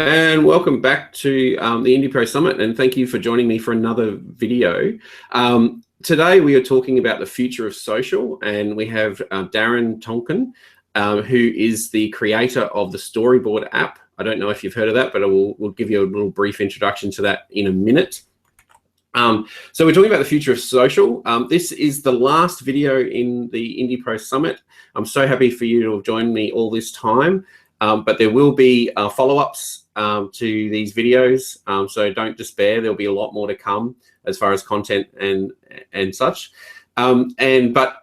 And welcome back to the IndiePro Summit, and thank you for joining me for another video. Today we are talking about the future of social, and we have Darren Tonkin, who is the creator of the Storyboard app. I don't know if you've heard of that, but we'll give you a little brief introduction to that in a minute. So we're talking about the future of social. This is the last video in the IndiePro Summit. I'm so happy for you to have joined me all this time. But there will be follow-ups to these videos, so don't despair. There'll be a lot more to come as far as content and such. But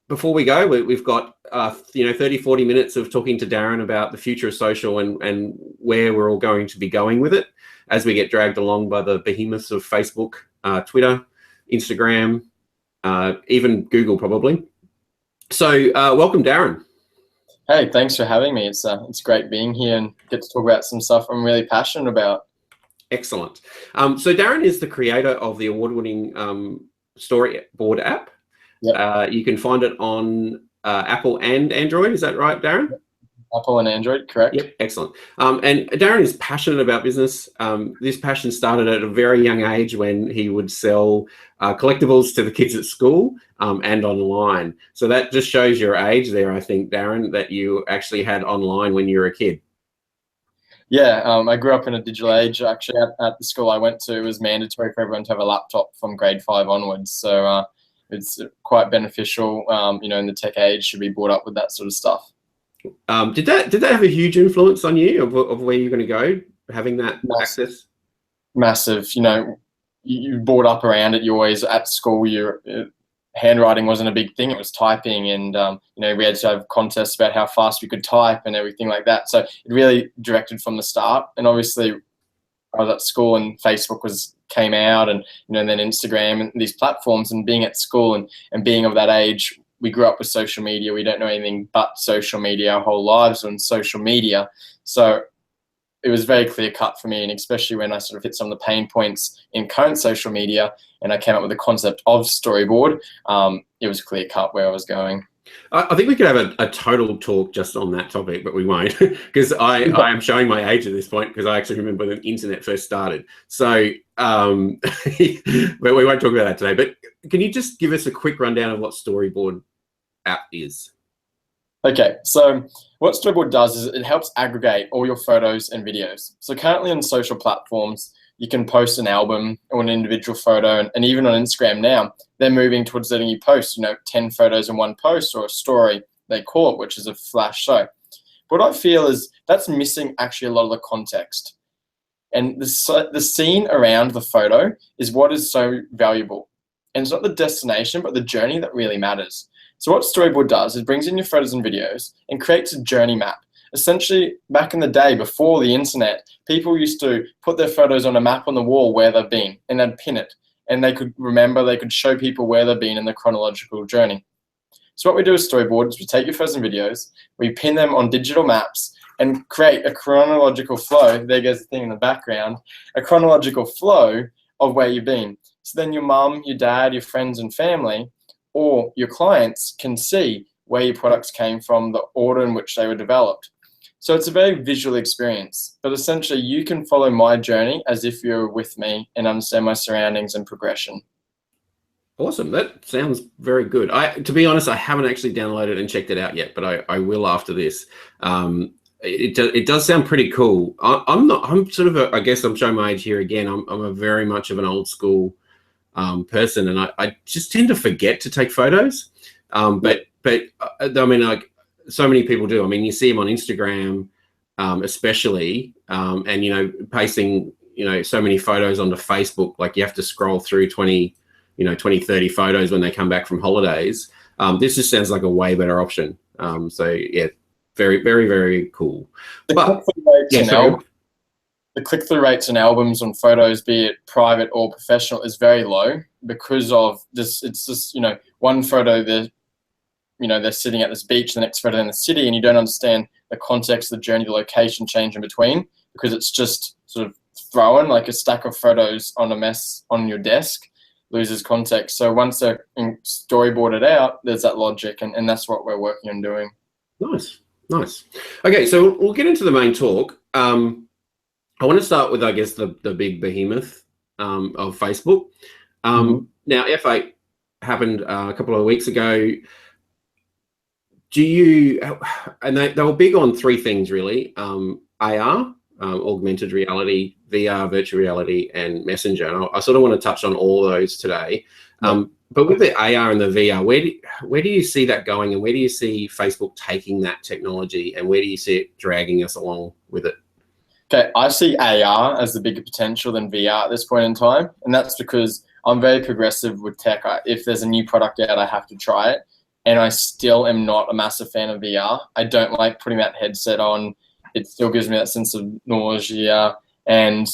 before we go, we've got 30-40 minutes of talking to Darren about the future of social and where we're all going to be going with it as we get dragged along by the behemoths of Facebook, Twitter, Instagram, even Google probably. So welcome, Darren. Hey, thanks for having me. It's great being here and get to talk about some stuff I'm really passionate about. Excellent. So Darren is the creator of the award-winning Storyboard app. Yep. You can find it on Apple and Android. Is that right, Darren? Apple and Android, correct. Yep, excellent. And Darren is passionate about business. This passion started at a very young age when he would sell collectibles to the kids at school and online. So that just shows your age there, I think, Darren, that you actually had online when you were a kid. Yeah, I grew up in a digital age. Actually, at the school I went to, it was mandatory for everyone to have a laptop from grade 5 onwards. So it's quite beneficial, in the tech age to be brought up with that sort of stuff. Did that have a huge influence on you of where you're going to go, having that access? Massive. You brought up around it. You always at school. Your handwriting wasn't a big thing. It was typing, and we had to have contests about how fast we could type and everything like that. So it really directed from the start. And obviously, I was at school, and Facebook came out, and then Instagram and these platforms. And being at school and being of that age, we grew up with social media. We don't know anything but social media. Our whole lives on social media. So it was very clear cut for me, and especially when I sort of hit some of the pain points in current social media and I came up with the concept of Storyboard, it was clear cut where I was going. I think we could have a total talk just on that topic, but we won't, because I am showing my age at this point, because I actually remember when the internet first started. So but we won't talk about that today. But can you just give us a quick rundown of what Storyboard app is? Okay, so what Storyboard does is it helps aggregate all your photos and videos. So currently on social platforms, you can post an album or an individual photo, and even on Instagram now, they're moving towards letting you post, 10 photos in one post, or a story, they call it, which is a flash. So what I feel is that's missing actually a lot of the context. And the scene around the photo is what is so valuable. And it's not the destination, but the journey that really matters. So what Storyboard does is brings in your photos and videos and creates a journey map. Essentially, back in the day, before the internet, people used to put their photos on a map on the wall where they've been, and they'd pin it. And they could remember, they could show people where they've been in the chronological journey. So what we do with Storyboard is we take your photos and videos, we pin them on digital maps, and create a chronological flow. There goes the thing in the background, a chronological flow of where you've been. So then your mum, your dad, your friends and family, or your clients can see where your products came from, the order in which they were developed. So it's a very visual experience, but essentially you can follow my journey as if you're with me and understand my surroundings and progression. Awesome. That sounds very good. To be honest, I haven't actually downloaded and checked it out yet, but I will after this. It does sound pretty cool. I'm sort of I guess I'm showing my age here again. I'm a very much of an old school person, and I just tend to forget to take photos. But I mean, like so many people do. I mean, you see them on Instagram, especially, and pasting so many photos onto Facebook. Like you have to scroll through 20, 30 photos when they come back from holidays. This just sounds like a way better option. So yeah, very, very, very cool. The click-through rates in albums on photos, be it private or professional, is very low because of this. It's just, one photo, they're sitting at this beach, the next photo in the city, and you don't understand the context, the journey, the location change in between, because it's just sort of thrown like a stack of photos on a mess on your desk, loses context. So once they're storyboarded out, there's that logic, and that's what we're working on doing. Nice. Okay, so we'll get into the main talk. I want to start with, I guess, the big behemoth of Facebook. Now, F8 happened a couple of weeks ago. Do you, and they were big on three things really, AR, augmented reality, VR, virtual reality, and Messenger. And I sort of want to touch on all of those today. But with the AR and the VR, where do you see that going, and where do you see Facebook taking that technology, and where do you see it dragging us along with it? Okay, I see AR as the bigger potential than VR at this point in time, and that's because I'm very progressive with tech. If there's a new product out, I have to try it, and I still am not a massive fan of VR. I don't like putting that headset on. It still gives me that sense of nausea, and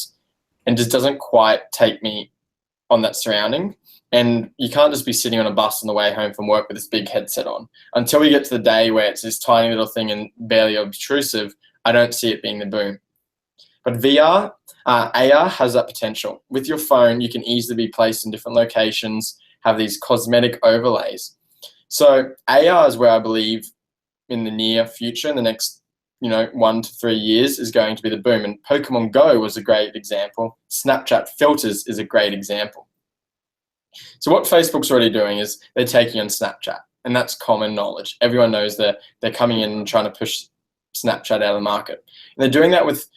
just doesn't quite take me on that surrounding. And you can't just be sitting on a bus on the way home from work with this big headset on. Until we get to the day where it's this tiny little thing and barely obtrusive, I don't see it being the boom. But VR, AR has that potential. With your phone, you can easily be placed in different locations, have these cosmetic overlays. So AR is where I believe in the near future, in the next 1 to 3 years, is going to be the boom. And Pokemon Go was a great example. Snapchat filters is a great example. So what Facebook's already doing is they're taking on Snapchat, and that's common knowledge. Everyone knows that they're coming in and trying to push Snapchat out of the market. And they're doing that with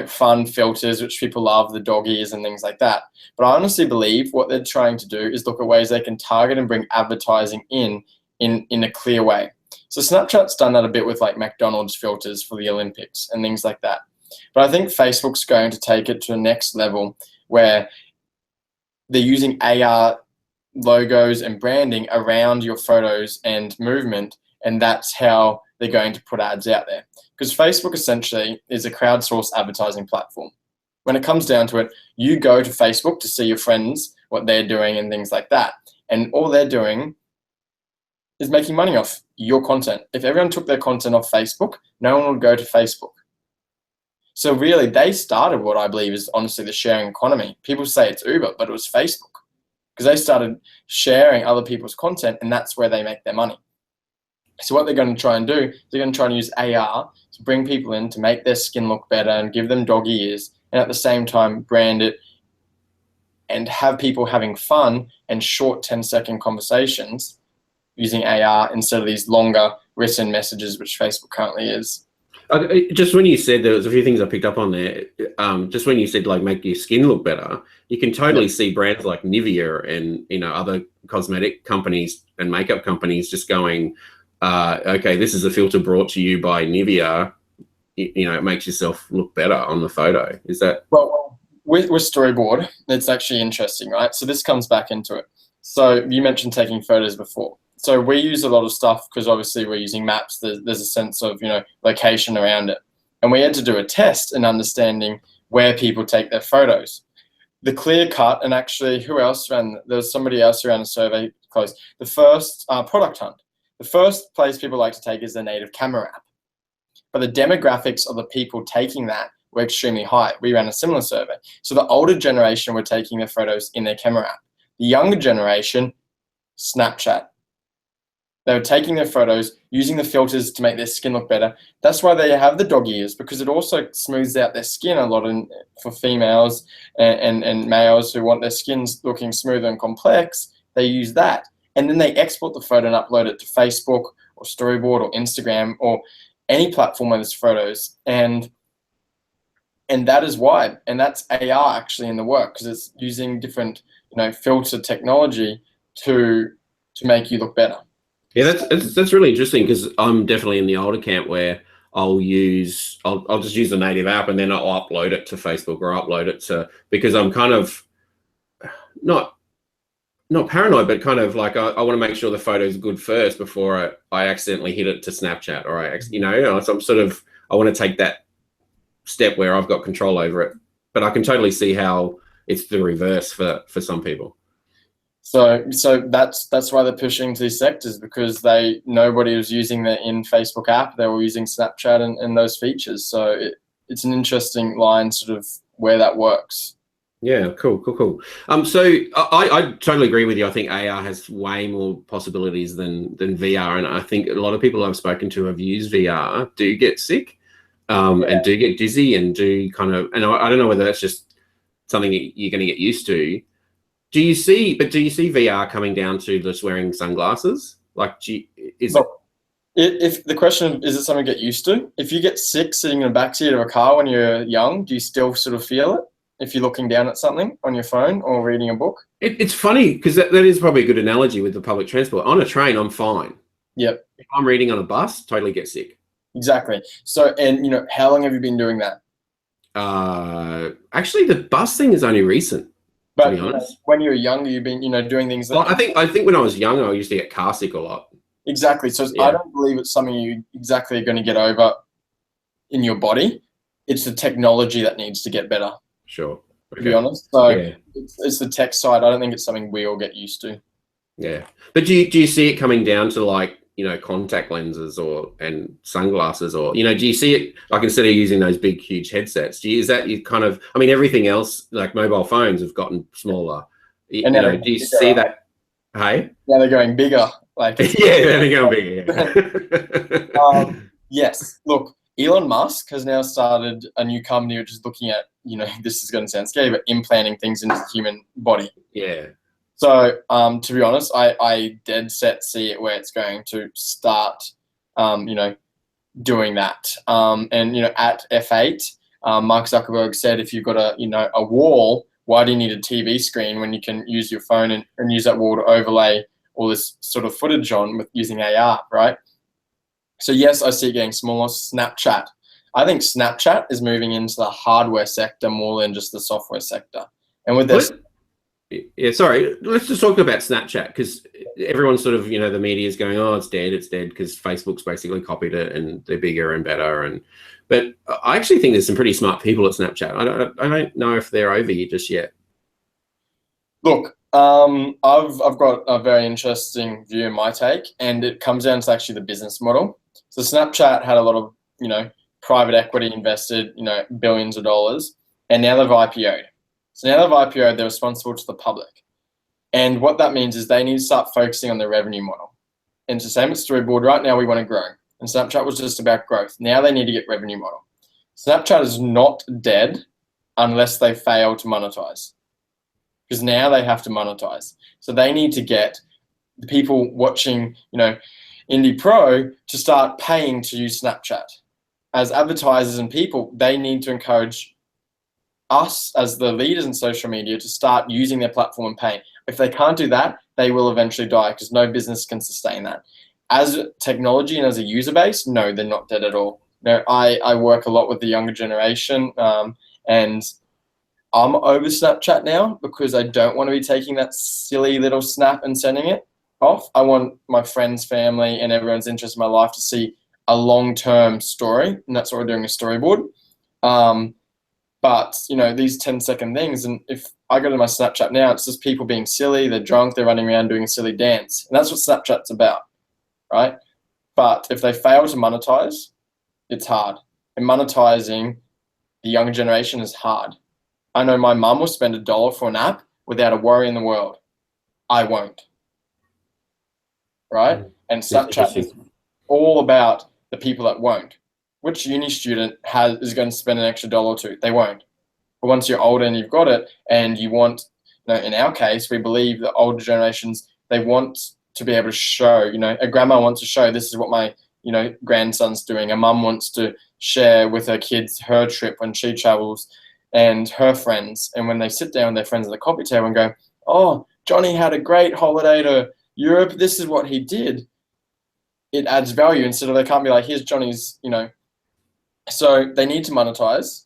fun filters, which people love, the dog ears and things like that. But I honestly believe what they're trying to do is look at ways they can target and bring advertising in a clear way. So Snapchat's done that a bit with like McDonald's filters for the Olympics and things like that. But I think Facebook's going to take it to the next level where they're using AR logos and branding around your photos and movement, and that's how they're going to put ads out there. Because Facebook essentially is a crowdsourced advertising platform. When it comes down to it, you go to Facebook to see your friends, what they're doing and things like that. And all they're doing is making money off your content. If everyone took their content off Facebook, no one would go to Facebook. So really, they started what I believe is honestly the sharing economy. People say it's Uber, but it was Facebook. Because they started sharing other people's content, and that's where they make their money. So what they're going to try and do, they're going to try and use AR to bring people in to make their skin look better and give them dog ears, and at the same time brand it and have people having fun and short 10-second conversations using AR instead of these longer written messages, which Facebook currently is. Just when you said, there was a few things I picked up on there. Just when you said like make your skin look better, you can totally see brands like Nivea and other cosmetic companies and makeup companies just going, okay, this is a filter brought to you by Nivea. It makes yourself look better on the photo. Is that? Well, with Storyboard, it's actually interesting, right? So this comes back into it. So you mentioned taking photos before. So we use a lot of stuff because obviously we're using maps. There's a sense of location around it, and we had to do a test in understanding where people take their photos. The clear cut, and actually who else ran? There was somebody else who ran a survey close. The first product hunt. The first place people like to take is the native camera app, but the demographics of the people taking that were extremely high. We ran a similar survey. So the older generation were taking their photos in their camera app. The younger generation, Snapchat. They were taking their photos, using the filters to make their skin look better. That's why they have the dog ears, because it also smooths out their skin a lot for females and males who want their skins looking smooth and complex. They use that. And then they export the photo and upload it to Facebook or Storyboard or Instagram or any platform where there's photos. And that is why. And that's AR actually in the work, because it's using different filter technology to make you look better. Yeah, that's really interesting, because I'm definitely in the older camp where I'll just use the native app and then I'll upload it to Facebook or upload it to, because I'm kind of not paranoid, but kind of like I want to make sure the photo's good first before I accidentally hit it to Snapchat, or so I'm sort of, I want to take that step where I've got control over it. But I can totally see how it's the reverse for some people. So that's why they're pushing to these sectors, because nobody was using the in Facebook app. They were using Snapchat and those features. So it's an interesting line, sort of where that works. Yeah, cool. So I totally agree with you. I think AR has way more possibilities than VR, and I think a lot of people I've spoken to have used VR do get sick. and do get dizzy and do kind of, and I don't know whether that's just something that you're going to get used to. Do you see VR coming down to just wearing sunglasses? Like, if the question is it something to get used to? If you get sick sitting in the backseat of a car when you're young, do you still sort of feel it if you're looking down at something on your phone or reading a book? It's funny because that is probably a good analogy with the public transport. On a train, I'm fine. Yep. If I'm reading on a bus, totally get sick. Exactly. So, and how long have you been doing that? Actually, the bus thing is only recent. But to be honest, when you were younger, you've been doing things. Well, I think when I was younger, I used to get car sick a lot. Exactly. So I don't believe it's something you exactly are going to get over in your body. It's the technology that needs to get better. Sure. To be honest, so it's the tech side. I don't think it's something we all get used to. Yeah, but do you see it coming down to like contact lenses and sunglasses, or do you see it like instead of using those big huge headsets? Is that you kind of? I mean, everything else like mobile phones have gotten smaller. Do you see that? Hey, yeah, they're going bigger. Like they're going bigger. Yeah. Yes. Look, Elon Musk has now started a new company which is looking at this is going to sound scary, but implanting things into the human body. Yeah. So, to be honest, I dead set see it where it's going to start, doing that. And at F8, Mark Zuckerberg said, if you've got a wall, why do you need a TV screen when you can use your phone and use that wall to overlay all this sort of footage on with using AR, right? So yes, I see it getting smaller. Snapchat. I think Snapchat is moving into the hardware sector more than just the software sector. And with this. Yeah, sorry. Let's just talk about Snapchat because everyone's sort of, the media is going, oh, it's dead because Facebook's basically copied it and they're bigger and better. But I actually think there's some pretty smart people at Snapchat. I don't know if they're over you just yet. Look, I've got a very interesting view in my take, and it comes down to actually the business model. So Snapchat had a lot of, private equity invested, billions of dollars, and now they've IPO'd. So now they've IPO'd, they're responsible to the public. And what that means is they need to start focusing on their revenue model. And it's the same at Storyboard. Right now we want to grow. And Snapchat was just about growth. Now they need to get revenue model. Snapchat is not dead unless they fail to monetize. Because now they have to monetize. So they need to get the people watching, IndiePro to start paying to use Snapchat. As advertisers and people, they need to encourage us as the leaders in social media to start using their platform and paying. If they can't do that, they will eventually die because no business can sustain that. As technology and as a user base, no, they're not dead at all. I work a lot with the younger generation, and I'm over Snapchat now because I don't want to be taking that silly little snap and sending it off. I want my friends, family, and everyone's interest in my life to see a long-term story, and that's what we're doing with Storyboard. But, these 10-second things, and if I go to my Snapchat now, it's just people being silly, they're drunk, they're running around doing a silly dance. And that's what Snapchat's about, right? But if they fail to monetize, it's hard. And monetizing the younger generation is hard. I know my mum will spend $1 for an app without a worry in the world. I won't. Right? And Snapchat is all about the people that won't. Which uni student is going to spend an extra $1 or $2? They won't. But once you're older and you've got it, and you want, in our case, we believe that older generations, they want to be able to show, a grandma wants to show this is what my, grandson's doing. A mum wants to share with her kids her trip when she travels and her friends. And when they sit down with their friends at the coffee table and go, oh, Johnny had a great holiday to Europe. This is what he did. It adds value instead of they can't be like, here's Johnny's, So they need to monetize,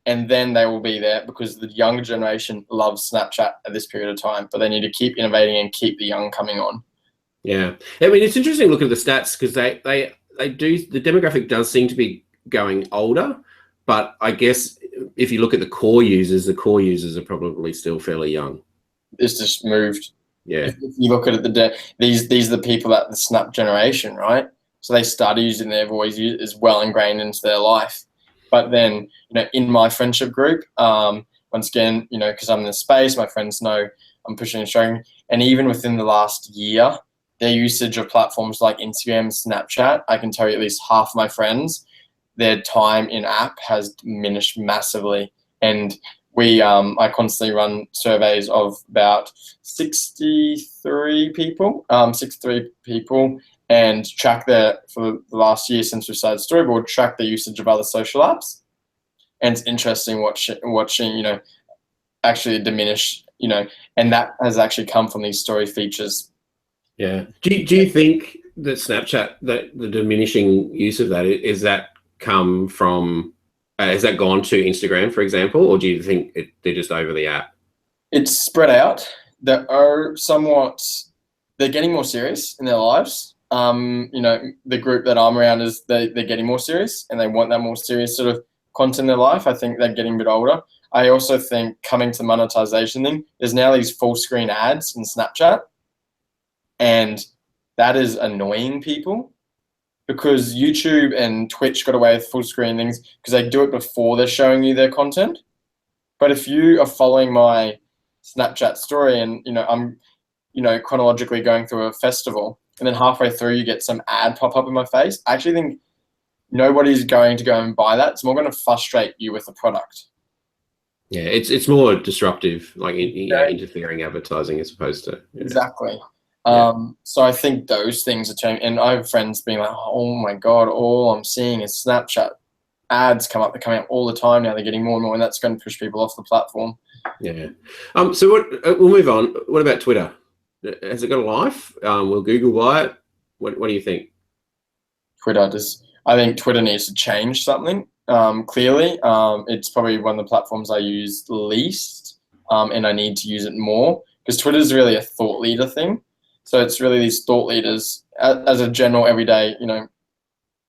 and then they will be there because the younger generation loves Snapchat at this period of time, but they need to keep innovating and keep the young coming on. Yeah. I mean, it's interesting to look at the stats because they do, the demographic does seem to be going older, but I guess if you look at the core users are probably still fairly young. It's just moved. Yeah. If you look at it, these are the people that the Snap generation, right? So they started using, they've always used, is well ingrained into their life. But then, in my friendship group, once again, because I'm in the space, my friends know I'm pushing and showing. And even within the last year, their usage of platforms like Instagram, Snapchat, I can tell you at least half my friends, their time in app has diminished massively. And I constantly run surveys of about 63 people, and track for the last year since we started Storyboard, track the usage of other social apps. And it's interesting watching, actually diminish, and that has actually come from these story features. Yeah. Do you think that Snapchat, that the diminishing use of that, is that come from, has that gone to Instagram, for example, or do you think they're just over the app? It's spread out. They're getting more serious in their lives. The group that I'm around is they're getting more serious, and they want that more serious sort of content in their life. I think they're getting a bit older. I also think coming to the monetization thing, there's now these full screen ads in Snapchat, and that is annoying people, because YouTube and Twitch got away with full screen things because they do it before they're showing you their content. But if you are following my Snapchat story and, I'm, chronologically going through a festival, and then halfway through you get some ad pop up in my face, I actually think nobody's going to go and buy that. It's more going to frustrate you with the product. Yeah, it's more disruptive, like interfering advertising as opposed to. Exactly. So I think those things are changing. And I have friends being like, oh my God, all I'm seeing is Snapchat ads come up. They're coming out all the time now. They're getting more and more, and that's going to push people off the platform. Yeah. So we'll move on. What about Twitter? Has it got a life? Will Google buy it? What do you think? I think Twitter needs to change something. Clearly, it's probably one of the platforms I use least, and I need to use it more, because Twitter is really a thought leader thing. So it's really these thought leaders as a general everyday,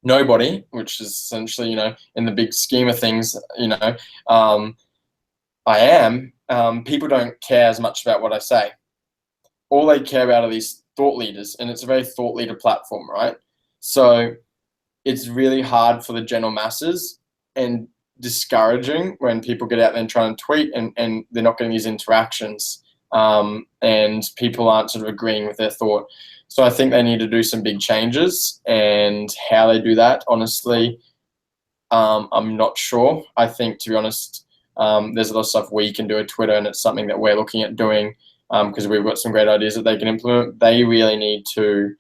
nobody, which is essentially, in the big scheme of things, I am. People don't care as much about what I say. All they care about are these thought leaders, and it's a very thought leader platform, right? So it's really hard for the general masses and discouraging when people get out there and try and tweet and they're not getting these interactions, and people aren't sort of agreeing with their thought. So I think they need to do some big changes, and how they do that, honestly, I'm not sure. I think, to be honest, there's a lot of stuff we can do at Twitter, and it's something that we're looking at doing, because we've got some great ideas that they can implement. They really need to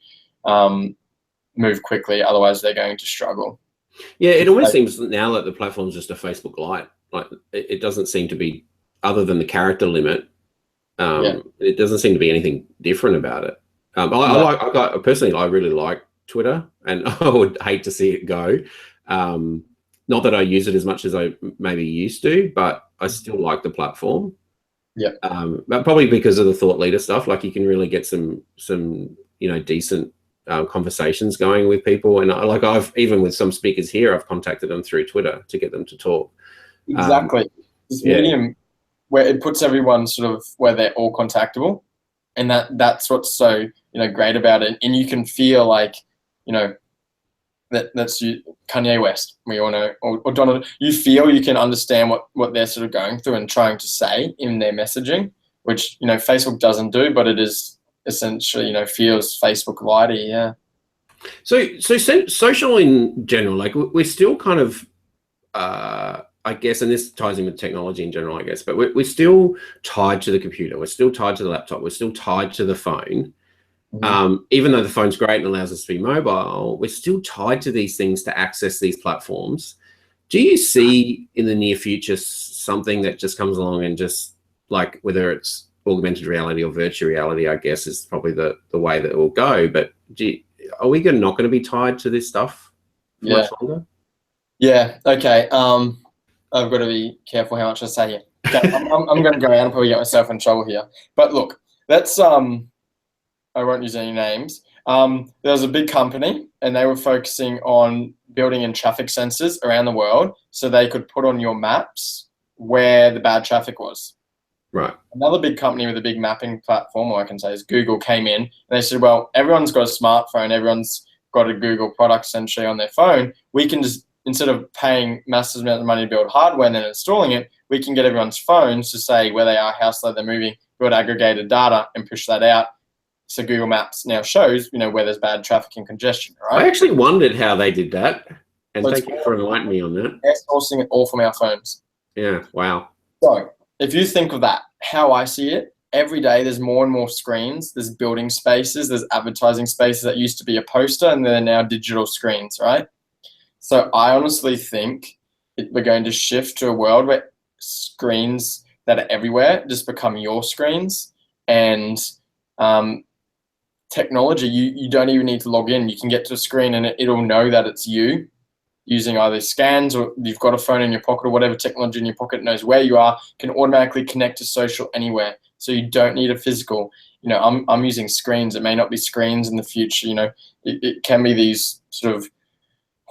move quickly, otherwise they're going to struggle. Yeah, it almost seems now that the platform's just a Facebook Lite. Like, it doesn't seem to be, other than the character limit, it doesn't seem to be anything different about it. Personally, I really like Twitter, and I would hate to see it go. Not that I use it as much as I maybe used to, but I still like the platform. Yeah. But probably because of the thought leader stuff, like you can really get some decent conversations going with people. And I've even with some speakers here, I've contacted them through Twitter to get them to talk. Exactly. This medium where it puts everyone sort of where they're all contactable, and that's what's so great about it. And you can feel like that's you, Kanye West, we all know, or Donald. You feel you can understand what they're sort of going through and trying to say in their messaging, which Facebook doesn't do, but it is essentially feels Facebook Lite-y. Yeah. So social in general, like we're still kind of I guess, and this ties in with technology in general, I guess, but we're still tied to the computer. We're still tied to the laptop. We're still tied to the phone. Even though the phone's great and allows us to be mobile, we're still tied to these things to access these platforms. Do you see in the near future something that just comes along and just, like, whether it's augmented reality or virtual reality, I guess is probably the way that it will go, but are we not going to be tied to this stuff for much longer? Yeah. Okay. I've got to be careful how much I say here. Okay, I'm going to go out and probably get myself in trouble here. But look, that's I won't use any names. There was a big company, and they were focusing on building in traffic sensors around the world so they could put on your maps where the bad traffic was. Right. Another big company with a big mapping platform, or I can say is Google, came in and they said, well, everyone's got a smartphone, everyone's got a Google product essentially on their phone. We can just, instead of paying massive amounts of money to build hardware and then installing it, we can get everyone's phones to say where they are, how slow they're moving, build aggregated data and push that out. So Google Maps now shows, where there's bad traffic and congestion, right? I actually wondered how they did that. And So thank you for enlightening me on that. we're sourcing it all from our phones. Yeah, wow. So if you think of that, how I see it, every day there's more and more screens, there's building spaces, there's advertising spaces that used to be a poster and they're now digital screens, right? So I honestly think we're going to shift to a world where screens that are everywhere just become your screens, and technology, you don't even need to log in. You can get to a screen and it'll know that it's you using either scans, or you've got a phone in your pocket, or whatever technology in your pocket knows where you are, can automatically connect to social anywhere. So you don't need a physical, I'm using screens. It may not be screens in the future, it can be these sort of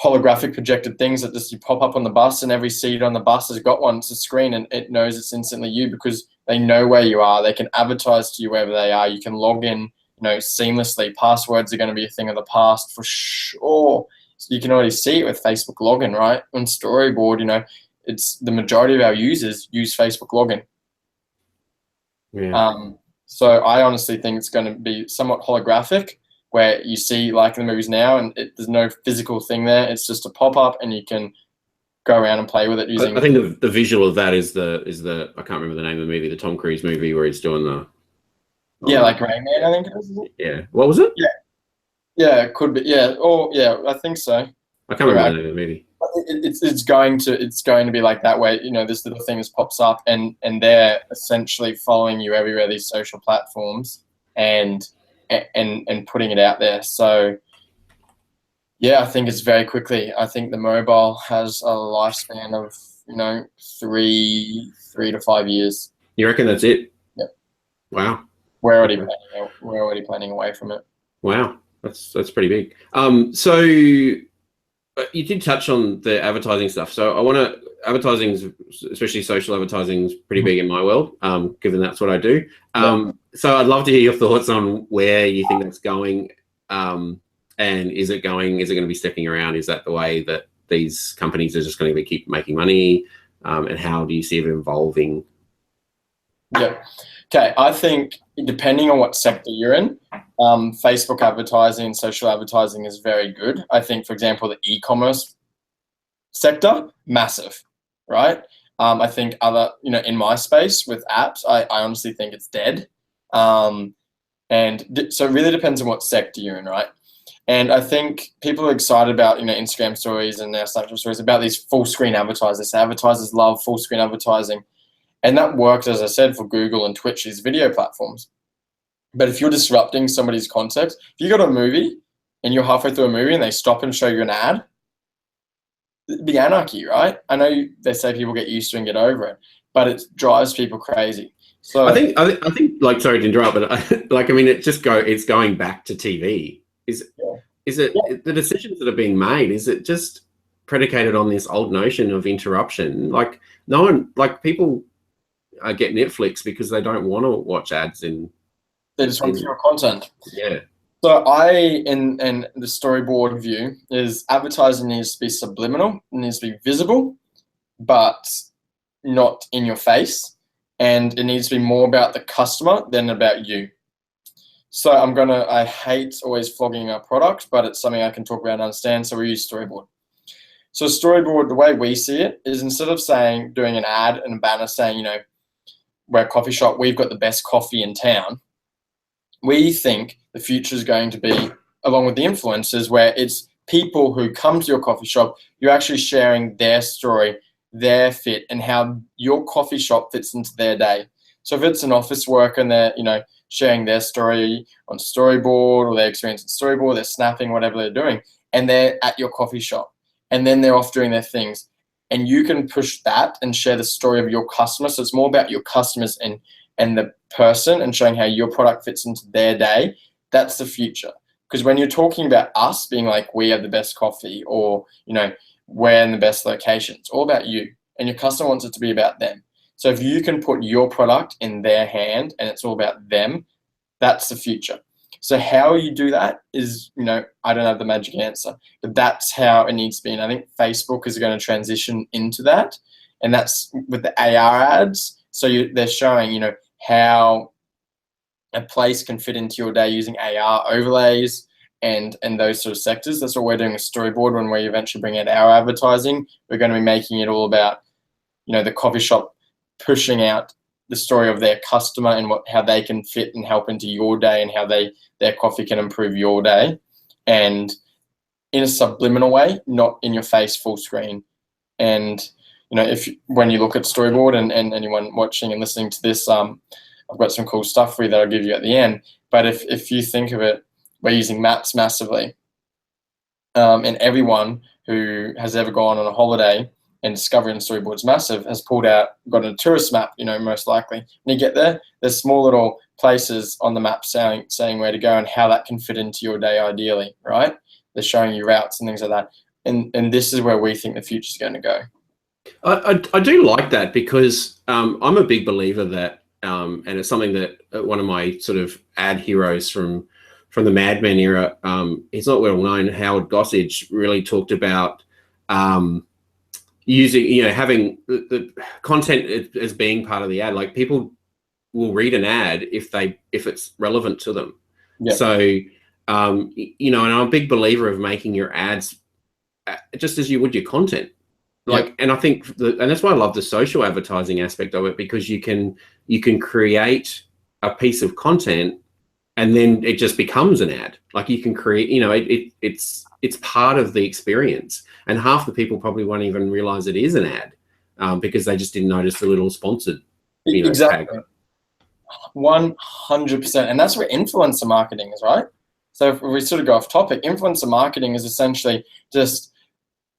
holographic projected things that just you pop up on the bus, and every seat on the bus has got one. It's a screen and it knows it's instantly you because they know where you are. They can advertise to you wherever they are. You can log in, seamlessly. Passwords are going to be a thing of the past for sure. So you can already see it with Facebook login, right? On Storyboard, it's the majority of our users use Facebook login. Yeah. So I honestly think it's going to be somewhat holographic, where you see, like in the movies now, and there's no physical thing there. It's just a pop-up and you can go around and play with it using... I think the visual of that is the I can't remember the name of the movie, the Tom Cruise movie where he's doing the... Yeah, like Rain Man, I think it is. Yeah. What was it? Yeah, it could be. Yeah, or yeah, I think so. I can't remember the name of the movie. It's going to be like that, where this little thing just pops up and they're essentially following you everywhere, these social platforms, and putting it out there. So yeah, I think it's very quickly. I think the mobile has a lifespan of 3 to 5 years. You reckon that's it? Yep. Wow. We're already planning away from it. Wow, that's pretty big. So you did touch on the advertising stuff. So advertising, especially social advertising, is pretty big in my world, given that's what I do. So I'd love to hear your thoughts on where you think that's going, and is it going to be sticking around? Is that the way that these companies are just going to keep making money? And how do you see it evolving? Yeah. Okay. I think depending on what sector you're in, Facebook advertising and social advertising is very good. I think, for example, the e-commerce sector, massive, right? I think in my space with apps, I honestly think it's dead. And so it really depends on what sector you're in, right? And I think people are excited about, Instagram stories and now Snapchat stories about these full screen advertisers. Advertisers love full screen advertising. And that works, as I said, for Google and Twitch, these video platforms. But if you're disrupting somebody's concept, if you got a movie and you're halfway through a movie and they stop and show you an ad, it'd be anarchy, right? I know they say people get used to it and get over it, but it drives people crazy. So I think like, sorry to interrupt, but it's going back to TV. Is it the decisions that are being made? Is it just predicated on this old notion of interruption? Like people get Netflix because they don't want to watch ads they just want pure content. Yeah. So in the Storyboard view is advertising needs to be subliminal, it needs to be visible, but not in your face. And it needs to be more about the customer than about you. So I hate always flogging our product, but it's something I can talk about and understand. So we use Storyboard. So Storyboard, the way we see it is, instead of doing an ad and a banner saying, we're a coffee shop, we've got the best coffee in town, we think the future is going to be, along with the influencers, where it's people who come to your coffee shop, you're actually sharing their story, their fit, and how your coffee shop fits into their day. So if it's an office worker and they're, sharing their story on Storyboard, or their experience on Storyboard, they're snapping, whatever they're doing, and they're at your coffee shop, and then they're off doing their things. And you can push that and share the story of your customer. So it's more about your customers and the person, and showing how your product fits into their day. That's the future. Because when you're talking about us being like, we have the best coffee, or, we're in the best location, it's all about you. And your customer wants it to be about them. So if you can put your product in their hand and it's all about them, that's the future. So how you do that is, I don't have the magic answer, but that's how it needs to be. And I think Facebook is going to transition into that. And that's with the AR ads. So they're showing, how a place can fit into your day using AR overlays. and those sort of sectors. That's what we're doing with Storyboard. When we eventually bring out our advertising, we're going to be making it all about, the coffee shop pushing out the story of their customer and how they can fit and help into your day, and how their coffee can improve your day, and in a subliminal way, not in your face, full screen. And when you look at Storyboard, and anyone watching and listening to this, I've got some cool stuff for you that I'll give you at the end. But if you think of it, we're using maps massively, and everyone who has ever gone on a holiday, and discovering Storyboard's massive, has got a tourist map, most likely. When you get there, there's small little places on the map saying where to go and how that can fit into your day ideally, right? They're showing you routes and things like that. And this is where we think the future is going to go. I do like that, because I'm a big believer that, and it's something that one of my sort of ad heroes from the Mad Men era, he's not well known, Howard Gossage, really talked about using, having the content as being part of the ad. Like, people will read an ad if it's relevant to them. Yeah. So, and I'm a big believer of making your ads just as you would your content. Like, and I think and that's why I love the social advertising aspect of it, because you can create a piece of content and then it just becomes an ad. Like, you can create, it's part of the experience, and half the people probably won't even realize it is an ad, because they just didn't notice the little sponsored, exactly. tag. 100%. And that's where influencer marketing is, right? So if we sort of go off topic, influencer marketing is essentially just,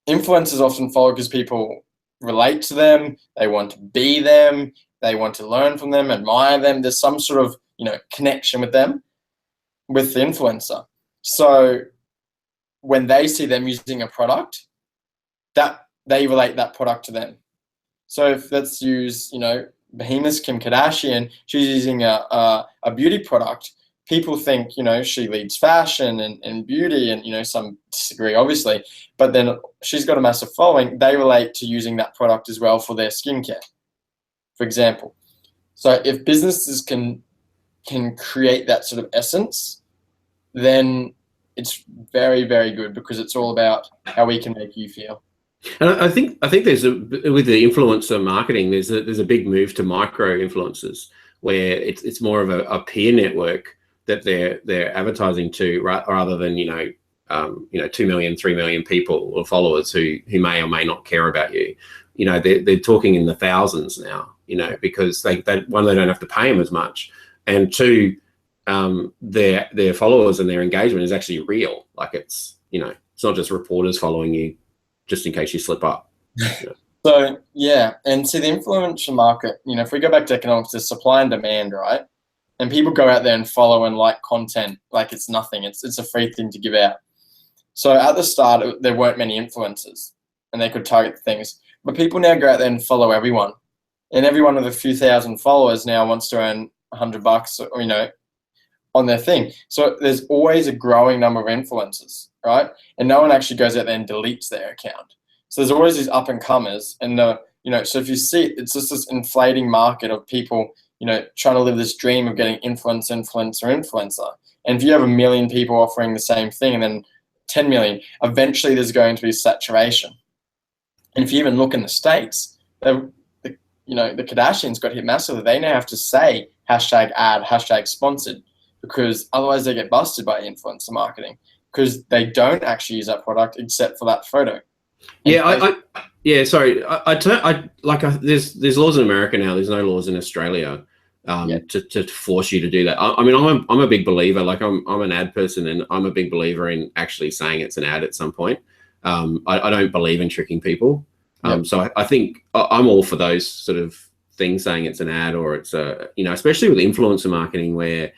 influencers often follow because people relate to them, they want to be them, they want to learn from them, admire them. There's some sort of, connection with them, with the influencer. So when they see them using a product, that they relate that product to them. So if let's use, Behemoth Kim Kardashian, she's using a beauty product. People think, she leads fashion and beauty, and, some disagree, obviously. But then she's got a massive following. They relate to using that product as well for their skincare, for example. So if businesses can create that sort of essence, then it's very, very good, because it's all about how we can make you feel. And I think there's with the influencer marketing, there's a big move to micro influencers, where it's more of a peer network that they're advertising to, rather than 2 million, 3 million people or followers who may or may not care about you. They're talking in the thousands now, because they don't have to pay them as much, and two, their followers and their engagement is actually real. Like, it's not just reporters following you just in case you slip up. So yeah, and see, the influencer market, if we go back to economics, there's supply and demand, right? And people go out there and follow and like content like it's nothing. It's a free thing to give out. So at the start, there weren't many influencers, and they could target things. But people now go out there and follow everyone, and everyone with a few thousand followers now wants to earn $100, or, on their thing. So there's always a growing number of influencers, right? And no one actually goes out there and deletes their account. So there's always these up and comers, and so if you see it, it's just this inflating market of people, trying to live this dream of getting influencer. And if you have 1 million people offering the same thing, and then 10 million, eventually there's going to be saturation. And if you even look in the States, the Kardashians got hit massively. They now have to say hashtag ad, hashtag sponsored, because otherwise they get busted by influencer marketing, because they don't actually use that product except for that photo. There's laws in America now. There's no laws in Australia to force you to do that. I mean, I'm a big believer. Like, I'm an ad person, and I'm a big believer in actually saying it's an ad at some point. I don't believe in tricking people. So I think I'm all for those sort of things, saying it's an ad, or it's especially with influencer marketing, where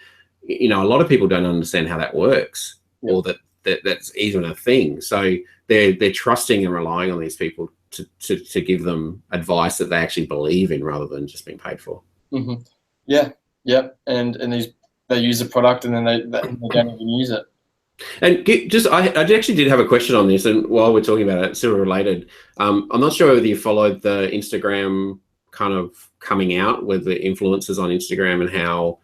a lot of people don't understand how that works, or that's even a thing. So they're trusting and relying on these people to give them advice that they actually believe in, rather than just being paid for. Mm-hmm. Yeah. And they use the product, and then they don't even use it. And I actually did have a question on this, and while we're talking about it, it's sort of related. I'm not sure whether you followed the Instagram kind of coming out with the influencers on Instagram, and how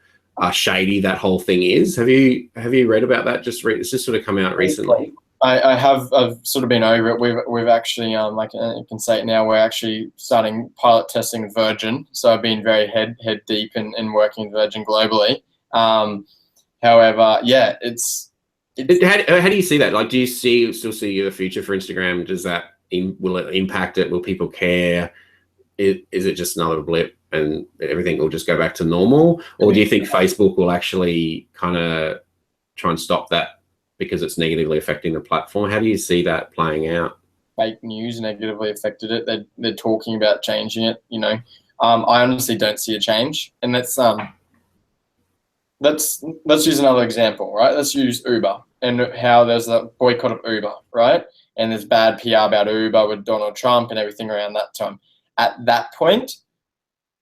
shady that whole thing is. Have you read about that? It's just sort of come out recently. I've sort of been over it. We've actually like you can say it now. We're actually starting pilot testing with Virgin. So I've been very head deep in working with Virgin globally. However, yeah, how do you see that? Like, do you still see the future for Instagram? Will it impact it? Will people care? Is it just another blip and everything will just go back to normal? Or do you think Facebook will actually kind of try and stop that because it's negatively affecting the platform? How do you see that playing out? Fake news negatively affected it. They're talking about changing it. I honestly don't see a change, and let's use another example, right? Let's use Uber and how there's a boycott of Uber, right? And there's bad PR about Uber with Donald Trump and everything around that time. At that point,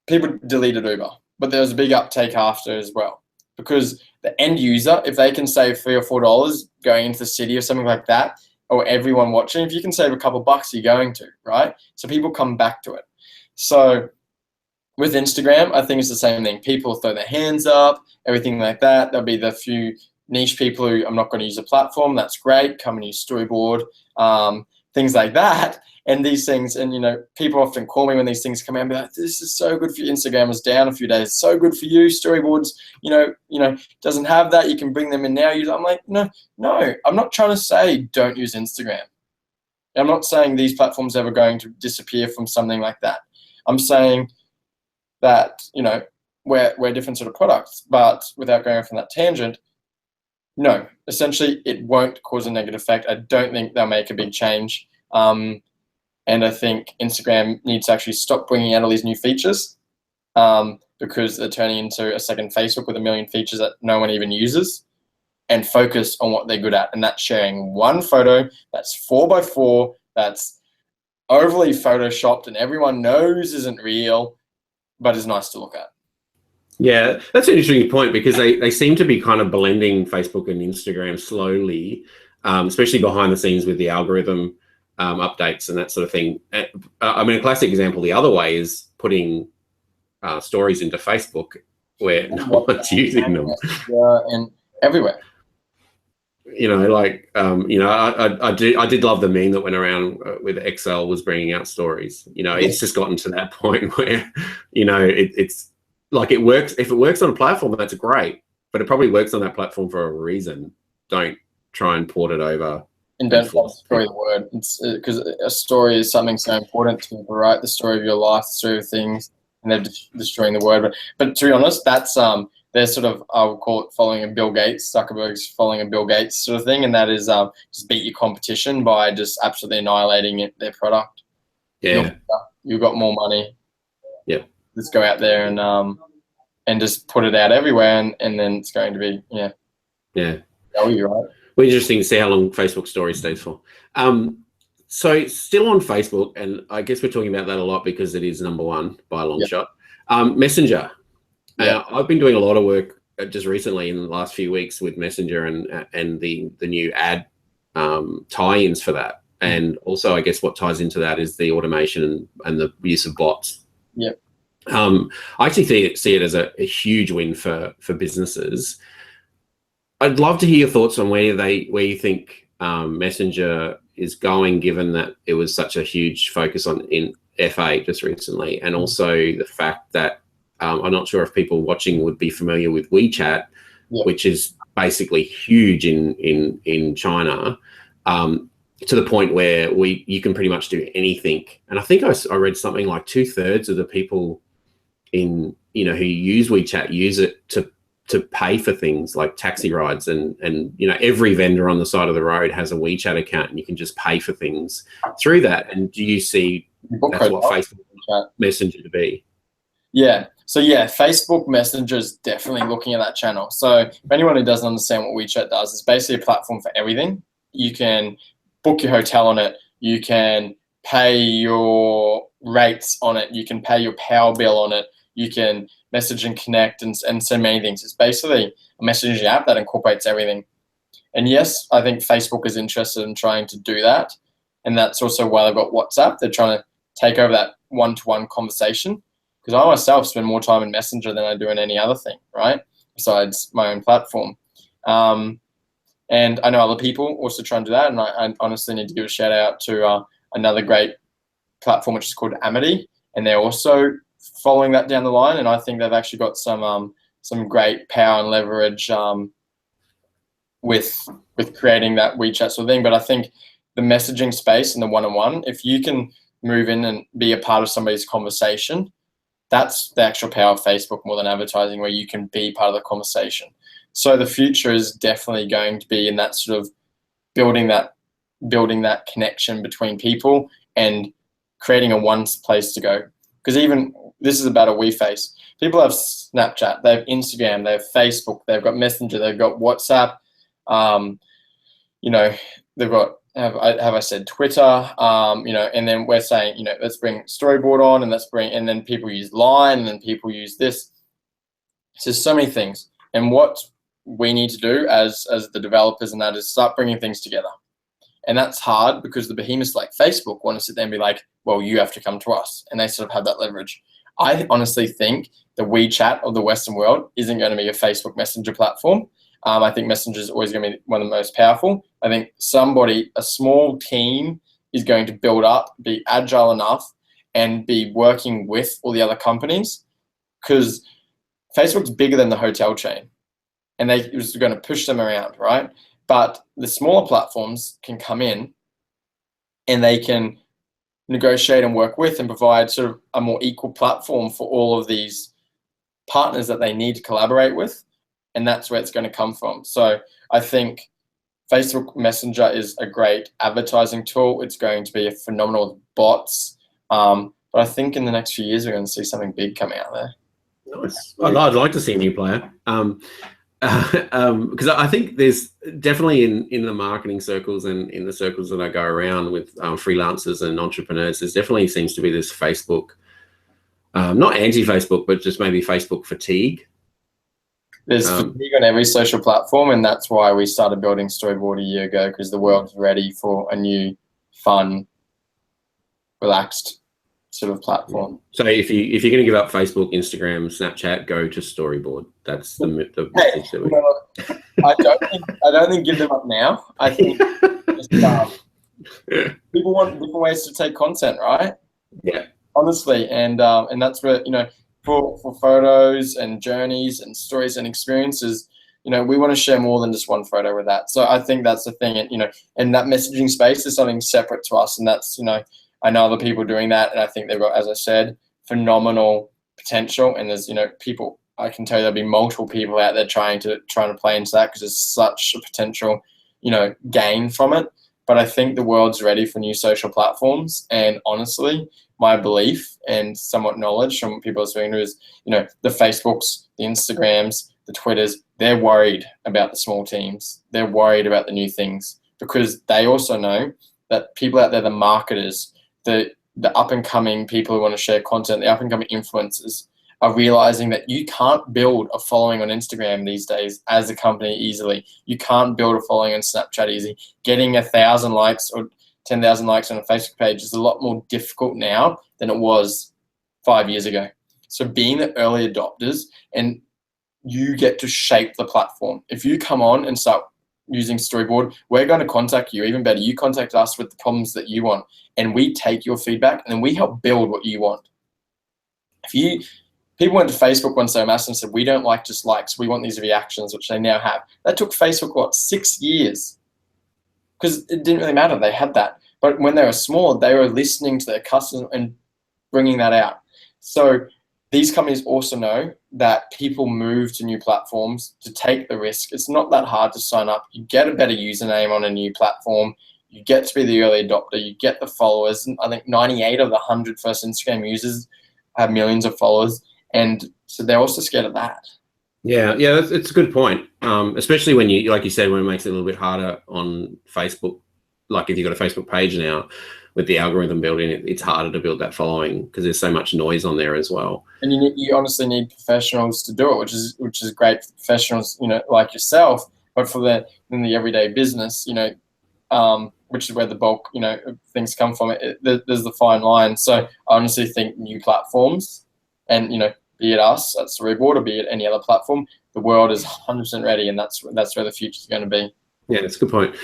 people deleted Uber, but there was a big uptake after as well, because the end user, if they can save $3 or $4 going into the city or something like that, or everyone watching, if you can save a couple bucks, you're going to, right? So people come back to it. So with Instagram, I think it's the same thing. People throw their hands up, everything like that. There'll be the few niche people who, I'm not going to use a platform. That's great. Come and use Storyboard, things like that. And these things, and people often call me when these things come out and be like, this is so good for you. Instagram was down a few days. So good for you. Storyboards, doesn't have that. You can bring them in now. I'm like, no, I'm not trying to say don't use Instagram. I'm not saying these platforms ever going to disappear from something like that. I'm saying that, we're different sort of products, but without going off on that tangent, no, essentially it won't cause a negative effect. I don't think they'll make a big change. And I think Instagram needs to actually stop bringing out all these new features because they're turning into a second Facebook with 1 million features that no one even uses, and focus on what they're good at. And that's sharing one photo that's 4x4, that's overly photoshopped and everyone knows isn't real, but is nice to look at. Yeah, that's an interesting point, because they seem to be kind of blending Facebook and Instagram slowly, especially behind the scenes with the algorithm updates and that sort of thing. I mean, a classic example the other way is putting stories into Facebook where no one's using them. Yeah, and everywhere. I did love the meme that went around with Excel was bringing out stories. It's just gotten to that point where, it's like it works. If it works on a platform, that's great, but it probably works on that platform for a reason. Don't try and port it over. And don't destroy the word. It's because a story is something so important to people, right? The story of your life, the story of things, and they're destroying the word. But to be honest, that's they're sort of, I would call it following a Bill Gates. Zuckerberg's following a Bill Gates sort of thing, and that is just beat your competition by just absolutely annihilating their product. Yeah, you've got more money. Yeah, let's go out there and just put it out everywhere, and then it's going to be yeah. You're right. Well, interesting to see how long Facebook story stays for. So still on Facebook, and I guess we're talking about that a lot because it is number one by a long shot. Messenger. I've been doing a lot of work just recently in the last few weeks with Messenger and the new ad tie-ins for that. And also, I guess what ties into that is the automation and the use of bots. Yep. I actually see it as a huge win for businesses. I'd love to hear your thoughts on where you think Messenger is going, given that it was such a huge focus in F8 just recently, and also the fact that I'm not sure if people watching would be familiar with WeChat, which is basically huge in China, to the point where you can pretty much do anything. And I think I read something like 2/3 of the people who use WeChat use it to pay for things like taxi rides, and every vendor on the side of the road has a WeChat account, and you can just pay for things through that. And do you see that's what Facebook Messenger to be? Yeah. So Facebook Messenger is definitely looking at that channel. So for anyone who doesn't understand what WeChat does, it's basically a platform for everything. You can book your hotel on it. You can pay your rates on it. You can pay your power bill on it. You can message and connect and so many things. It's basically a messaging app that incorporates everything. And yes, I think Facebook is interested in trying to do that. And that's also why they've got WhatsApp. They're trying to take over that one-to-one conversation. Because I myself spend more time in Messenger than I do in any other thing, right? besides my own platform. And I know other people also try and do that. And I honestly need to give a shout out to another great platform, which is called Amity. And they're also following that down the line. And I think they've actually got some great power and leverage with creating that WeChat sort of thing. But I think the messaging space and the one-on-one, if you can move in and be a part of somebody's conversation, that's the actual power of Facebook more than advertising, where you can be part of the conversation. So the future is definitely going to be in that sort of building that connection between people and creating a one place to go. Because even this is about a we face. People have Snapchat, they have Instagram, they have Facebook, they've got Messenger, they've got WhatsApp. They've got have I said Twitter. And then we're saying, let's bring Storyboard on, and then people use Line, and then people use this. So there's so many things, and what we need to do as the developers and that is start bringing things together. And that's hard because the behemoths like Facebook want to sit there and be like, well, you have to come to us. And they sort of have that leverage. I honestly think the WeChat of the Western world isn't going to be a Facebook Messenger platform. I think Messenger is always going to be one of the most powerful. I think a small team is going to build up, be agile enough, and be working with all the other companies, because Facebook's bigger than the hotel chain. And they was going to push them around, right? But the smaller platforms can come in and they can negotiate and work with and provide sort of a more equal platform for all of these partners that they need to collaborate with. And that's where it's going to come from. So I think Facebook Messenger is a great advertising tool. It's going to be a phenomenal bots. But I think in the next few years, we're going to see something big come out there. Nice. I'd like to see a new player. Because I think there's definitely in the marketing circles and in the circles that I go around with freelancers and entrepreneurs, there definitely seems to be this Facebook, not anti-Facebook, but just maybe Facebook fatigue. There's fatigue on every social platform, and that's why we started building Storyboard a year ago, because the world's ready for a new, fun, relaxed sort of platform. So if you're going to give up Facebook, Instagram, Snapchat, go to Storyboard. That's the message that we... I don't think give them up now. I think just, people want different ways to take content, right? Yeah. Honestly, and that's where for photos and journeys and stories and experiences, we want to share more than just one photo with that. So I think that's the thing, and that messaging space is something separate to us, and that's I know other people doing that, and I think they've got, as I said, phenomenal potential. And there's, people, I can tell you there'll be multiple people out there trying to play into that, because there's such a potential, gain from it. But I think the world's ready for new social platforms. And honestly, my belief and somewhat knowledge from people I was speaking to is, the Facebooks, the Instagrams, the Twitters, they're worried about the small teams. They're worried about the new things, because they also know that people out there, the marketers, the up-and-coming people who want to share content, the up-and-coming influencers, are realizing that you can't build a following on Instagram these days as a company easily. You can't build a following on Snapchat easy. Getting 1,000 likes or 10,000 likes on a Facebook page is a lot more difficult now than it was 5 years ago. So being the early adopters, and you get to shape the platform. If you come on and start using Storyboard, we're going to contact you. Even better, you contact us with the problems that you want, and we take your feedback and then we help build what you want. People went to Facebook once they were massive and said, we don't like just likes, we want these reactions, which they now have. That took Facebook 6 years, because it didn't really matter. They had that. But when they were small, they were listening to their customers and bringing that out. So these companies also know that people move to new platforms to take the risk. It's not that hard to sign up. You get a better username on a new platform. You get to be the early adopter. You get the followers. I think 98 of the 100 first Instagram users have millions of followers. And so they're also scared of that. Yeah, it's a good point. Especially when you, like you said, when it makes it a little bit harder on Facebook. Like if you've got a Facebook page now, with the algorithm building, it's harder to build that following because there's so much noise on there as well. And you honestly need professionals to do it, which is great for professionals, like yourself. But for in the everyday business, which is where the bulk, of things come from. There's the fine line. So I honestly think new platforms, and be it us at Storyboard or be it any other platform, the world is 100% ready, and that's where the future is going to be. Yeah, that's a good point.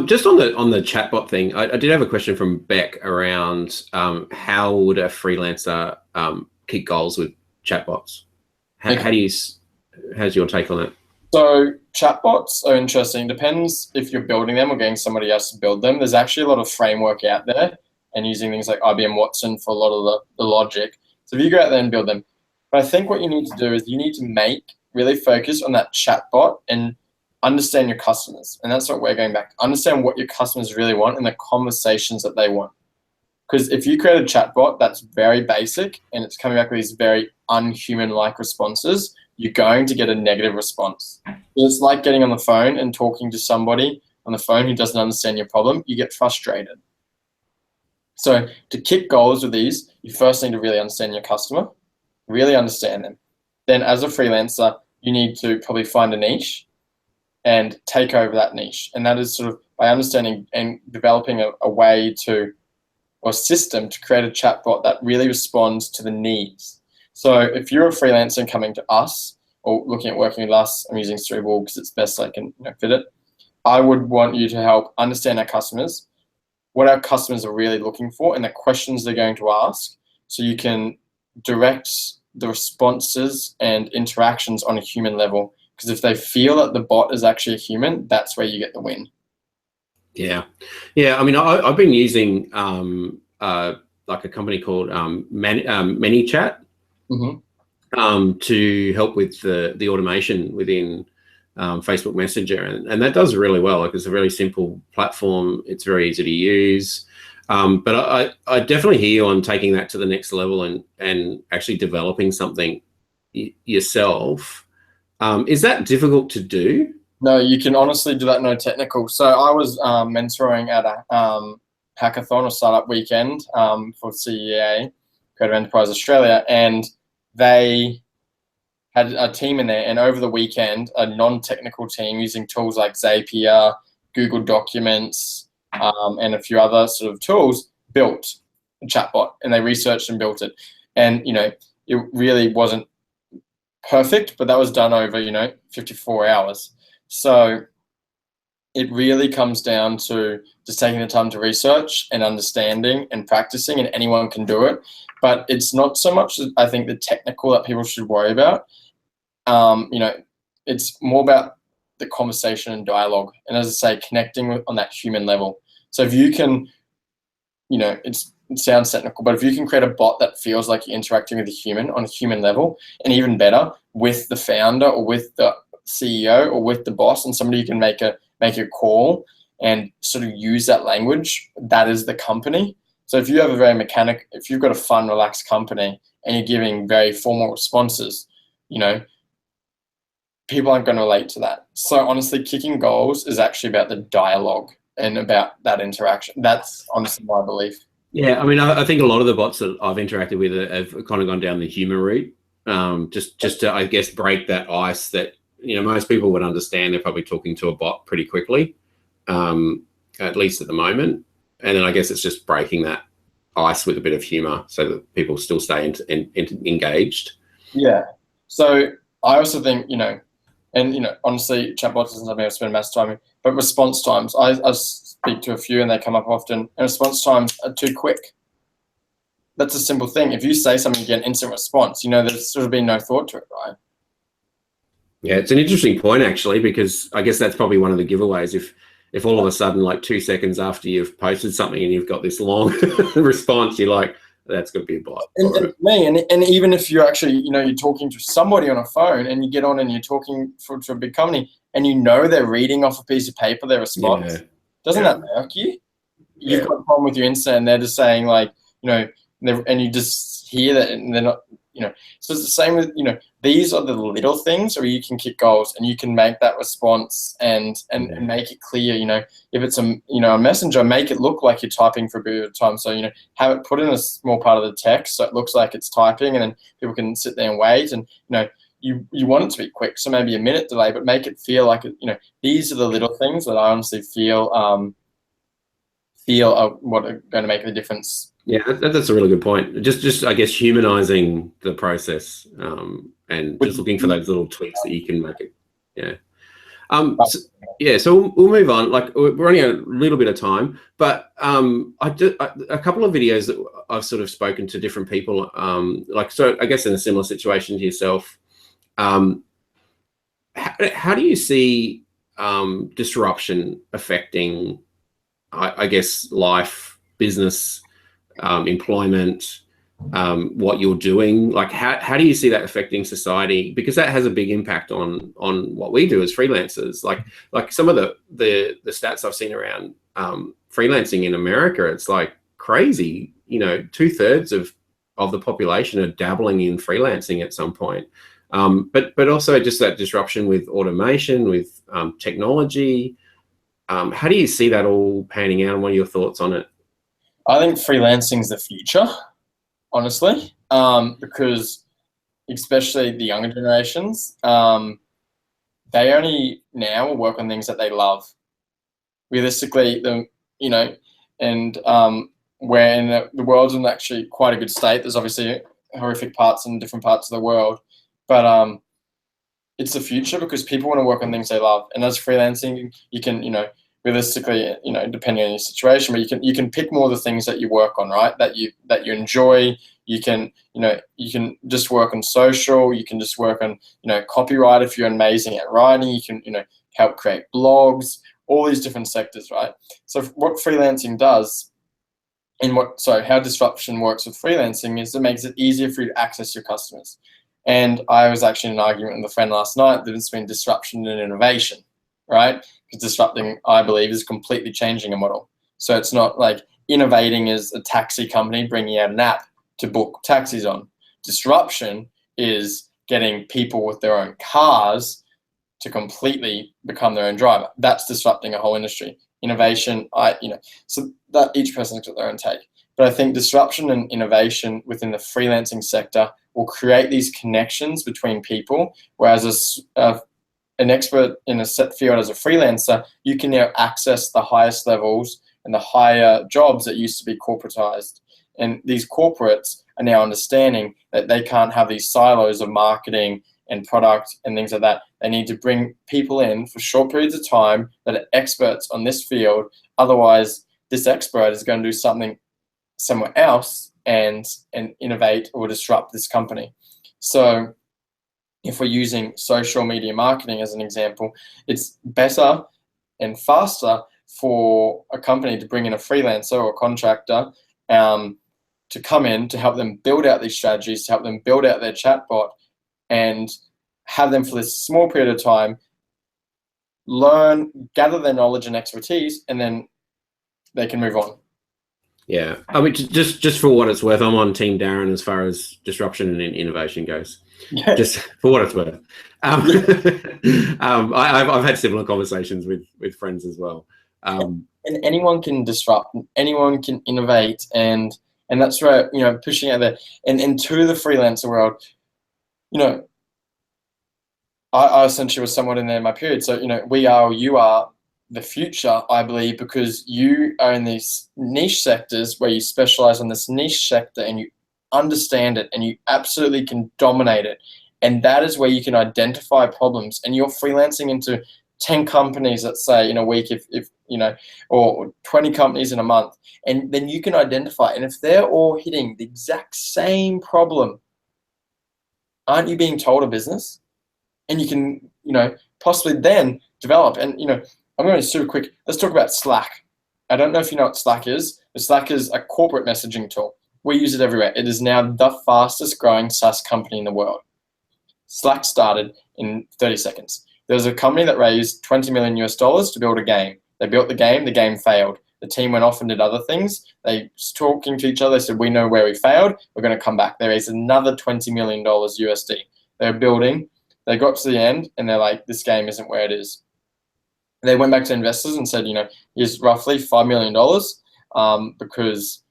Just on the chatbot thing, I did have a question from Beck around how would a freelancer kick goals with chatbots? How's your take on that? So chatbots are interesting. Depends if you're building them or getting somebody else to build them. There's actually a lot of framework out there, and using things like IBM Watson for a lot of the logic. So if you go out there and build them, but I think what you need to do is you need to really focus on that chatbot and understand your customers. And that's what we're going back to. Understand what your customers really want and the conversations that they want. Because if you create a chatbot that's very basic and it's coming back with these very unhuman-like responses, you're going to get a negative response. It's like getting on the phone and talking to somebody on the phone who doesn't understand your problem. You get frustrated. So to kick goals with these, you first need to really understand your customer, really understand them. Then as a freelancer, you need to probably find a niche and take over that niche. And that is sort of by understanding and developing a way to, or a system to create a chatbot that really responds to the needs. So if you're a freelancer coming to us or looking at working with us, I'm using Storyboard because it's best I can fit it. I would want you to help understand our customers, what our customers are really looking for, and the questions they're going to ask, so you can direct the responses and interactions on a human level. Because if they feel that the bot is actually a human, that's where you get the win. Yeah. I mean, I've been using like a company called ManyChat to help with the automation within Facebook Messenger, and that does really well. Like, it's a really simple platform. It's very easy to use. But I definitely hear you on taking that to the next level and actually developing something yourself. Is that difficult to do? No, you can honestly do that, no technical. So I was mentoring at a hackathon or startup weekend for CEA, Creative Enterprise Australia, and they had a team in there, and over the weekend, a non-technical team using tools like Zapier, Google Documents, and a few other sort of tools built a chatbot, and they researched and built it. And, it really wasn't perfect, but that was done over, 54 hours. So it really comes down to just taking the time to research and understanding and practicing, and anyone can do it. But it's not so much, I think, the technical that people should worry about. It's more about the conversation and dialogue. And as I say, connecting on that human level. So if you can, it sounds technical, but if you can create a bot that feels like you're interacting with a human on a human level, and even better, with the founder or with the CEO or with the boss, and somebody you can make a call and sort of use that language, that is the company. So if you have if you've got a fun, relaxed company and you're giving very formal responses, people aren't going to relate to that. So honestly, kicking goals is actually about the dialogue and about that interaction. That's honestly my belief. Yeah, I mean, I think a lot of the bots that I've interacted with have kind of gone down the human route, just to, I guess, break that ice that, most people would understand. They're probably talking to a bot pretty quickly, at least at the moment. And then I guess it's just breaking that ice with a bit of humor so that people still stay engaged. Yeah. So I also think, honestly, chatbots isn't something I spend mass time in, but response times, I speak to a few and they come up often, and response times are too quick. That's a simple thing. If you say something, you get an instant response. There's sort of been no thought to it, right? Yeah, it's an interesting point, actually, because I guess that's probably one of the giveaways. If all of a sudden, like 2 seconds after you've posted something and you've got this long response, you're like, that's going to be a bot. And even if you're actually, you're talking to somebody on a phone and you get on and you're talking to a big company and they're reading off a piece of paper their response, doesn't that irk you? You've got a problem with your Insta and they're just saying like, and you just hear that and they're not, so it's the same with, these are the little things where you can kick goals and you can make that response and make it clear, if it's a messenger, make it look like you're typing for a period of time. So, have it put in a small part of the text so it looks like it's typing, and then people can sit there and wait. And, you want it to be quick, so maybe a minute delay, but make it feel like, these are the little things that I honestly feel what are going to make the difference. Yeah, that's a really good point. Just I guess, humanizing the process and just looking for those little tweaks that you can make it. Yeah. So we'll move on. Like, we're only a little bit of time, but a couple of videos that I've sort of spoken to different people, so I guess in a similar situation to yourself. How do you see disruption affecting, I guess, life, business, employment, what you're doing? Like, how do you see that affecting society? Because that has a big impact on what we do as freelancers. Like some of the stats I've seen around freelancing in America, it's like crazy. 2/3 of the population are dabbling in freelancing at some point. But also just that disruption with automation, with technology. How do you see that all panning out, and what are your thoughts on it? I think freelancing is the future, honestly, because especially the younger generations, they only now work on things that they love. Realistically, and when the world's in actually quite a good state, there's obviously horrific parts in different parts of the world, but it's the future because people want to work on things they love. And as freelancing, you can, realistically, depending on your situation, but you can pick more of the things that you work on, right? That you enjoy. You can just work on social. You can just work on, copyright if you're amazing at writing. You can, help create blogs, all these different sectors, right? So what freelancing does, how disruption works with freelancing is it makes it easier for you to access your customers. And I was actually in an argument with a friend last night that it's been disruption and innovation, right? Because disrupting, I believe, is completely changing a model. So it's not like innovating as a taxi company bringing out an app to book taxis on. Disruption is getting people with their own cars to completely become their own driver. That's disrupting a whole industry. Innovation, so that each person's got their own take. But I think disruption and innovation within the freelancing sector will create these connections between people, whereas an expert in a set field as a freelancer, you can now access the highest levels and the higher jobs that used to be corporatized. And these corporates are now understanding that they can't have these silos of marketing and product and things like that. They need to bring people in for short periods of time that are experts on this field. Otherwise, this expert is going to do something somewhere else and innovate or disrupt this company. So if we're using social media marketing as an example, it's better and faster for a company to bring in a freelancer or a contractor to come in to help them build out these strategies, to help them build out their chatbot and have them for this small period of time learn, gather their knowledge and expertise, and then they can move on. Yeah, I mean, just for what it's worth, I'm on Team Darren as far as disruption and innovation goes. Yeah. Just for what it's worth. I've had similar conversations with friends as well. And anyone can disrupt, anyone can innovate, and that's where pushing out there and into the freelancer world. I essentially was somewhat in there in my period. So you are the future, I believe, because you are in these niche sectors where you specialize on this niche sector and you understand it and you absolutely can dominate it. And that is where you can identify problems, and you're freelancing into 10 companies, let's say, in a week, if or 20 companies in a month. And then you can identify, and if they're all hitting the exact same problem, aren't you being told a business? And you can, possibly then develop. And, I'm going to super quick. Let's talk about Slack. I don't know if you know what Slack is, but Slack is a corporate messaging tool. We use it everywhere. It is now the fastest growing SaaS company in the world. Slack started in 30 seconds. There was a company that raised $20 million to build a game. They built the game failed. The team went off and did other things. They were talking to each other. They said, we know where we failed. We're going to come back. They raised another $20 million USD. They were building. They got to the end and they're like, this game isn't where it is. They went back to investors and said, here's roughly $5 million because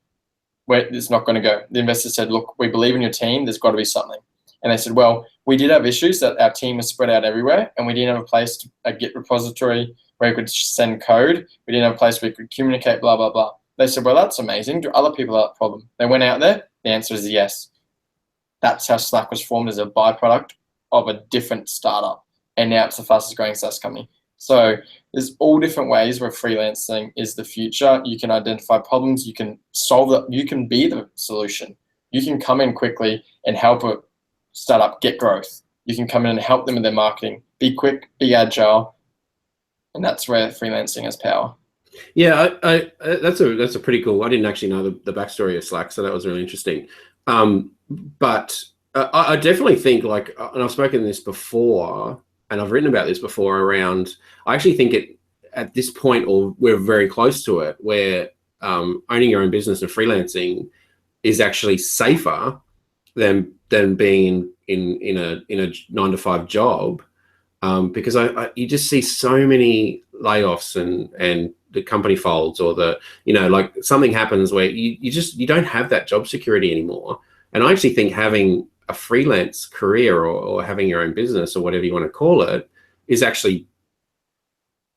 it's not going to go. The investors said, look, we believe in your team. There's got to be something. And they said, well, we did have issues that our team is spread out everywhere, and we didn't have a place to a Git repository where we could send code. We didn't have a place where we could communicate, blah, blah, blah. They said, well, that's amazing. Do other people have that problem? They went out there. The answer is yes. That's how Slack was formed, as a byproduct of a different startup, and now it's the fastest growing SaaS company. So there's all different ways where freelancing is the future. You can identify problems, you can solve that, you can be the solution. You can come in quickly and help a startup get growth. You can come in and help them with their marketing. Be quick, be agile, and that's where freelancing has power. Yeah, that's a pretty cool. I didn't actually know the backstory of Slack, so that was really interesting. But I definitely think, like, and I've spoken this before, and I've written about this before around, I actually think it at this point, or we're very close to it, where owning your own business and freelancing is actually safer than being in a 9-to-5 job, because you just see so many layoffs and the company folds, or like something happens where you don't have that job security anymore. And I actually think having a freelance career or having your own business or whatever you want to call it is actually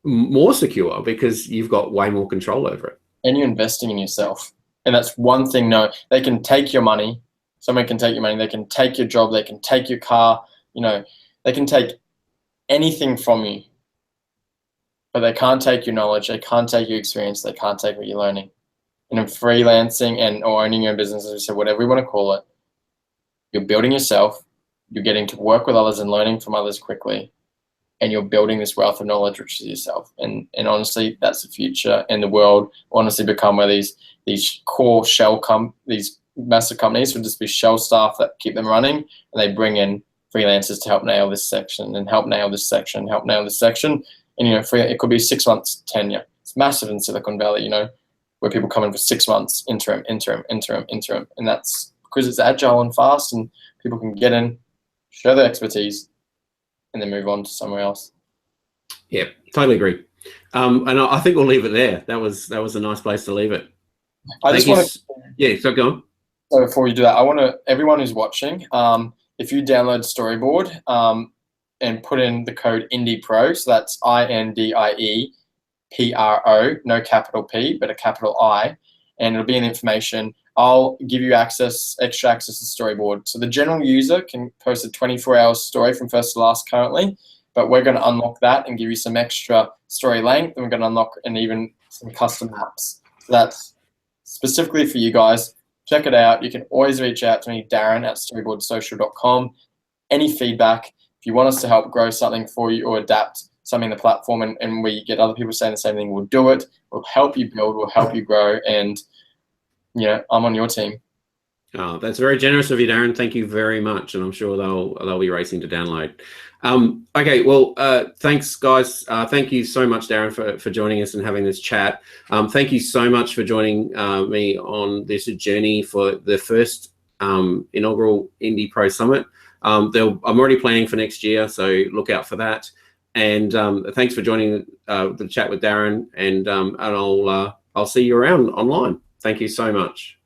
more secure, because you've got way more control over it. And you're investing in yourself. And that's one thing. No, they can take your money. Someone can take your money. They can take your job. They can take your car. They can take anything from you. But they can't take your knowledge. They can't take your experience. They can't take what you're learning. And in freelancing or owning your own business, as we said, whatever you want to call it, you're building yourself. You're getting to work with others and learning from others quickly. And you're building this wealth of knowledge, which is yourself. And honestly, that's the future. And the world will honestly become where these core these massive companies will just be shell staff that keep them running, and they bring in freelancers to help nail this section and help nail this section, help nail this section. And it could be 6 months tenure. It's massive in Silicon Valley, where people come in for 6 months, interim, and that's because it's agile and fast, and people can get in, show their expertise, and then move on to somewhere else. Yeah, totally agree. And I think we'll leave it there. That was a nice place to leave it. So go on. So before you do that, I want everyone who's watching, if you download Storyboard and put in the code IndiePro, so that's IndiePro, no capital P, but a capital I, and it'll be in the information. I'll give you extra access to Storyboard. So the general user can post a 24-hour story from first to last currently, but we're going to unlock that and give you some extra story length, and we're going to unlock and even some custom maps. So that's specifically for you guys. Check it out. You can always reach out to me, Darren, at storyboardsocial.com. Any feedback, if you want us to help grow something for you or adapt something in the platform, and we get other people saying the same thing, we'll do it. We'll help you build, we'll help you grow, and I'm on your team. Oh, that's very generous of you, Darren. Thank you very much, and I'm sure they'll be racing to download. Okay, well, thanks, guys. Thank you so much, Darren, for joining us and having this chat. Thank you so much for joining me on this journey for the first inaugural IndiePro Summit. I'm already planning for next year, so look out for that. And thanks for joining the chat with Darren, and I'll see you around online. Thank you so much.